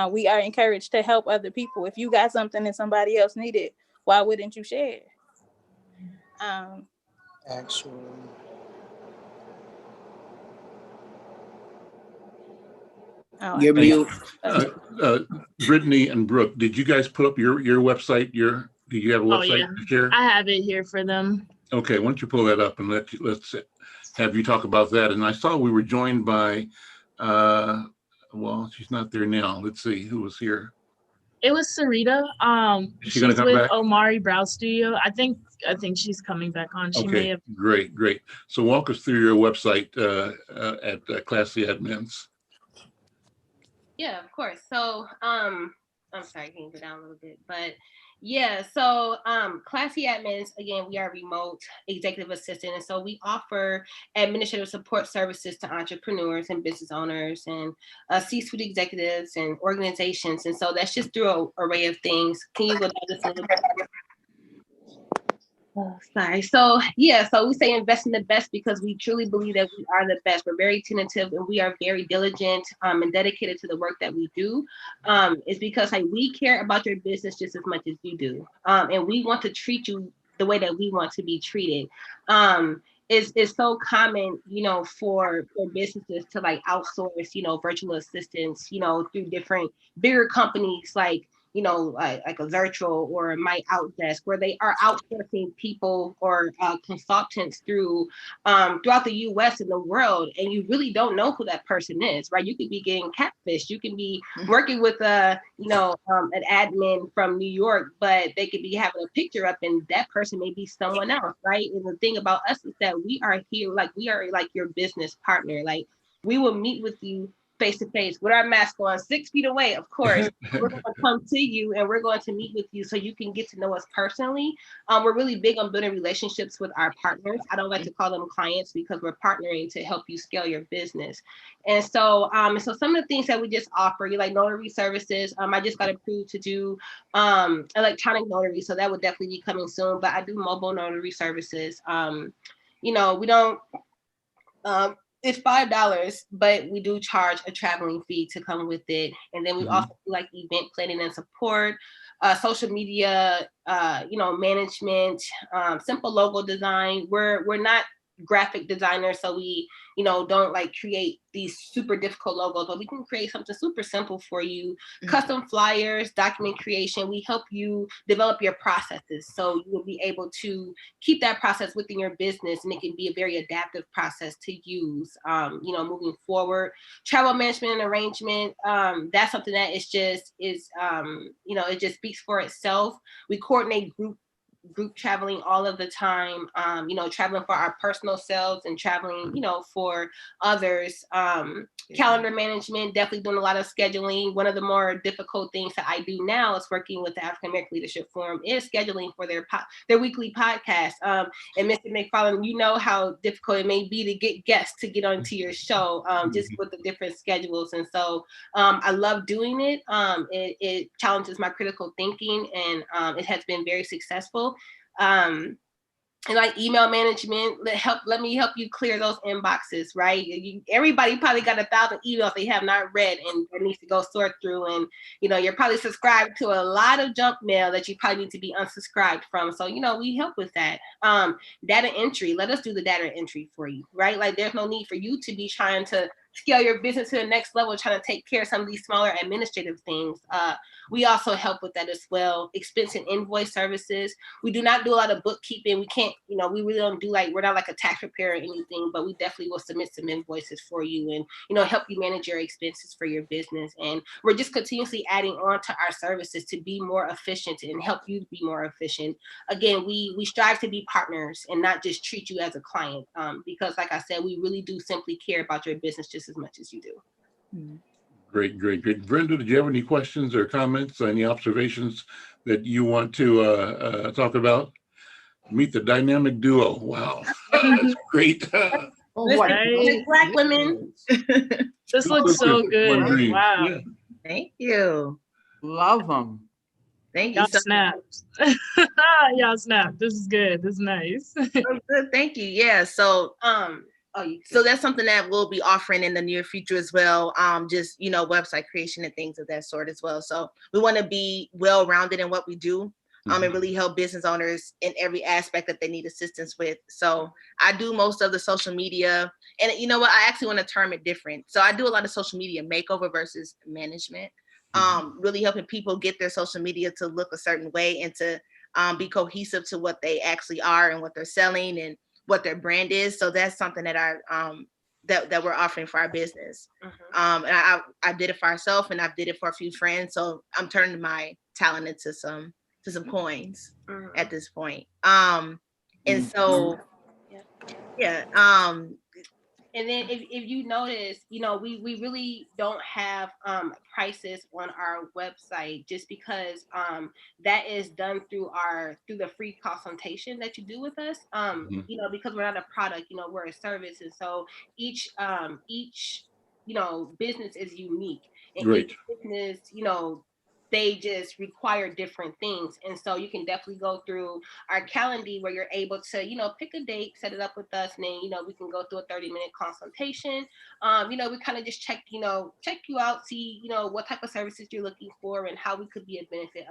F: we are encouraged to help other people. If you got something and somebody else needed, why wouldn't you share?
G: Actually.
E: You're mute.
A: Brittany and Brooke, did you guys put up your website? Do you have a website to share?
B: I have it here for them.
A: Okay, why don't you pull that up and let's have you talk about that. And I saw we were joined by, well, she's not there now. Let's see who was here.
B: It was Sarita.
A: She's with back?
B: Omari Brow Studio. I think she's coming back on. She may have.
A: Great. So walk us through your website at Classy Admins.
D: Yeah, of course. So I'm sorry, can you go down a little bit? But yeah, so Classy Admins, again, we are remote executive assistant. And so we offer administrative support services to entrepreneurs and business owners and C-suite executives and organizations. And so that's just through an array of things. Can you go down just a little bit? Oh, sorry. So yeah, so we say invest in the best because we truly believe that we are the best. We're very tentative and we are very diligent and dedicated to the work that we do. It's because like we care about your business just as much as you do, and we want to treat you the way that we want to be treated. It's so common, for businesses to like outsource, virtual assistants, through different bigger companies like like a virtual or a My Outdesk, where they are outsourcing people or consultants throughout the U.S. and the world, and you really don't know who that person is, right? You could be getting catfish. You can be working with an admin from New York, but they could be having a picture up, and that person may be someone else, right? And the thing about us is that we are here, like we are like your business partner. Like we will meet with you face to face with our mask on, 6 feet away, of course. We're going to come to you and we're going to meet with you so you can get to know us personally. We're really big on building relationships with our partners. I don't like to call them clients because we're partnering to help you scale your business. And so some of the things that we just offer, you like notary services. I just got approved to do electronic notary, so that would definitely be coming soon. But I do mobile notary services. We don't. It's $5, but we do charge a traveling fee to come with it. And then we also do like event planning and support, social media, management, simple logo design. We're not graphic designers, so we don't like create these super difficult logos, but we can create something super simple for you. Custom flyers, document creation. We help you develop your processes so you will be able to keep that process within your business, and it can be a very adaptive process to use moving forward. Travel management and arrangement, that's something that it just speaks for itself. We coordinate group traveling all of the time, traveling for our personal selves and traveling, for others. Calendar management, definitely doing a lot of scheduling. One of the more difficult things that I do now is working with the African American Leadership Forum is scheduling for their weekly podcast. And Mr. McFarlane, you know how difficult it may be to get guests to get onto your show, just with the different schedules. And so I love doing it. It challenges my critical thinking, and it has been very successful. And like email management, let me help you clear those inboxes, right? Everybody probably got 1,000 emails they have not read and needs to go sort through. And, you're probably subscribed to a lot of junk mail that you probably need to be unsubscribed from. So, we help with that. Data entry, let us do the data entry for you, right? Like there's no need for you to be trying to scale your business to the next level, trying to take care of some of these smaller administrative things. We also help with that as well. Expense and invoice services. We do not do a lot of bookkeeping. We can't, we really don't do we're not like a tax preparer or anything, but we definitely will submit some invoices for you and, help you manage your expenses for your business. And we're just continuously adding on to our services to be more efficient and help you to be more efficient. Again, we strive to be partners and not just treat you as a client, because like I said, we really do simply care about your business just as much as you do.
A: Great. Brenda, did you have any questions or comments, any observations that you want to talk about? Meet the dynamic duo. Wow, that's great.
D: Black women.
B: This looks so good. Wow.
C: Yeah. Thank you.
E: Love them.
C: Thank you.
B: Y'all snapped. Y'all snapped. This is good. This is nice.
C: Good. Thank you. Yeah. So, so that's something that we'll be offering in the near future as well. Just, website creation and things of that sort as well. So we want to be well-rounded in what we do, and really help business owners in every aspect that they need assistance with. So I do most of the social media, and you know what? I actually want to term it different. So I do a lot of social media makeover versus management, really helping people get their social media to look a certain way and to be cohesive to what they actually are and what they're selling and what their brand is. So that's something that that we're offering for our business. And I did it for ourselves, and I've did it for a few friends. So I'm turning my talent into some coins at this point. And so, yeah.
D: And then if you notice, we really don't have prices on our website, just because that is done through the free consultation that you do with us. Because we're not a product, we're a service. And so each business is unique. And each business, they just require different things. And so you can definitely go through our calendar where you're able to, pick a date, set it up with us, and then, we can go through a 30-minute consultation. We kind of just check you out, see, what type of services you're looking for and how we could be a benefit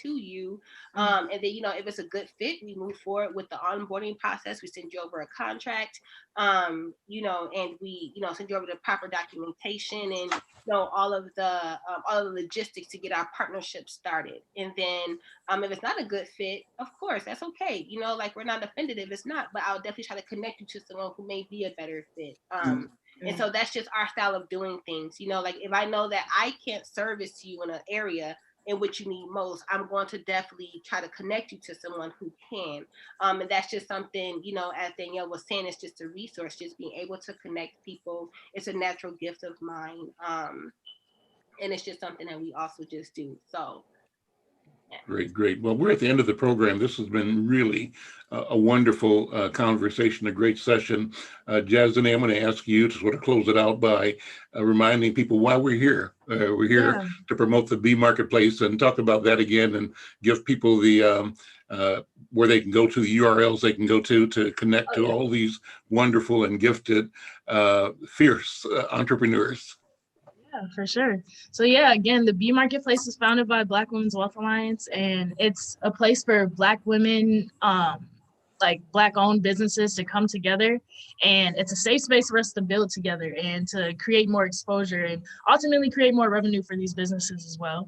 D: to you. And then, if it's a good fit, we move forward with the onboarding process. We send you over a contract, and we, send you over the proper documentation and all of the logistics to get our partnership started. And then if it's not a good fit, of course, that's okay. You know, like we're not offended if it's not, but I'll definitely try to connect you to someone who may be a better fit. And so that's just our style of doing things. You know, like if I know that I can't service you in an area in which you need most, I'm going to definitely try to connect you to someone who can. And that's just something, you know, as Danielle was saying, it's just a resource, just being able to connect people. It's a natural gift of mine. And it's just something that we also just do. So yeah.
A: Great, great. Well, we're at the end of the program. This has been really a wonderful conversation, a great session. Jasmine, I'm going to ask you to sort of close it out by reminding people why we're here. We're here to promote the bee marketplace and talk about that again and give people the where they can go to, the URLs they can go to connect to all these wonderful and gifted, fierce entrepreneurs.
B: Yeah, for sure. So yeah, again, the Bee Marketplace is founded by Black Women's Wealth Alliance, and it's a place for Black women, like Black-owned businesses to come together, and it's a safe space for us to build together and to create more exposure and ultimately create more revenue for these businesses as well.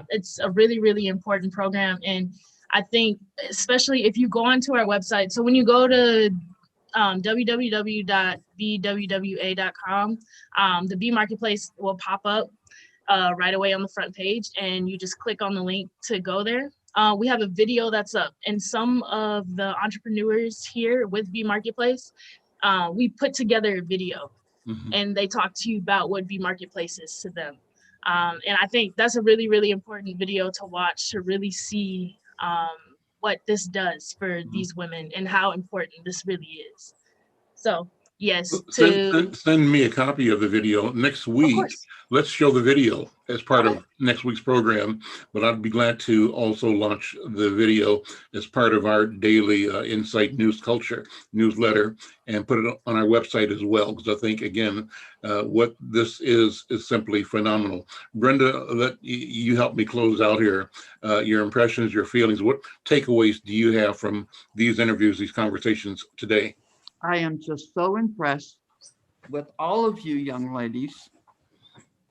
B: It's a really, really important program, and I think especially if you go onto our website, so when you go to www.bwwa.com, the Bee Marketplace will pop up right away on the front page, and you just click on the link to go there. We have a video that's up, and some of the entrepreneurs here with Bee Marketplace, we put together a video, and they talk to you about what Bee Marketplace is to them. And I think that's a really, really important video to watch to really see what this does for these women and how important this really is. So yes,
A: send me a copy of the video next week. Let's show the video as part of next week's program, but I'd be glad to also launch the video as part of our daily Insight News Culture newsletter and put it on our website as well, because I think, again, what this is simply phenomenal. Brenda, let you help me close out here. Your impressions, your feelings, what takeaways do you have from these interviews, these conversations today?
G: I am just so impressed with all of you young ladies,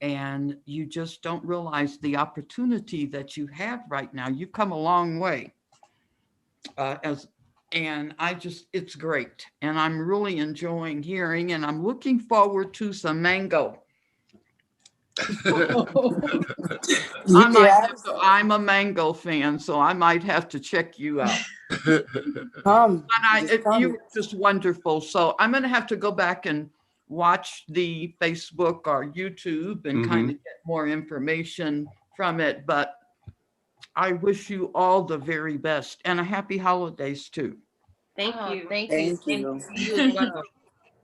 G: and you just don't realize the opportunity that you have right now. You've come a long way, and it's great. And I'm really enjoying hearing, and I'm looking forward to some mango. I'm a mango fan, so I might have to check you out. You were just wonderful. So I'm going to have to go back and watch the Facebook or YouTube and kind of get more information from it. But I wish you all the very best and a happy holidays too.
D: Thank you.
C: Thank you.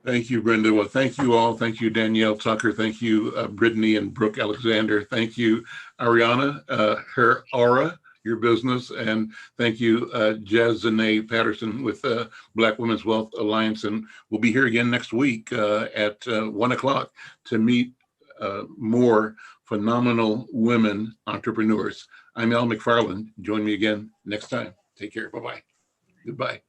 A: Thank you, Brenda. Well, thank you all. Thank you, Danielle Tucker. Thank you, Brittany and Brooke Alexander. Thank you, Ariana, her aura, your business. And thank you, Jasmine Patterson with Black Women's Wealth Alliance. And we'll be here again next week at 1 o'clock to meet more phenomenal women entrepreneurs. I'm Al McFarlane. Join me again next time. Take care. Bye-bye. Goodbye.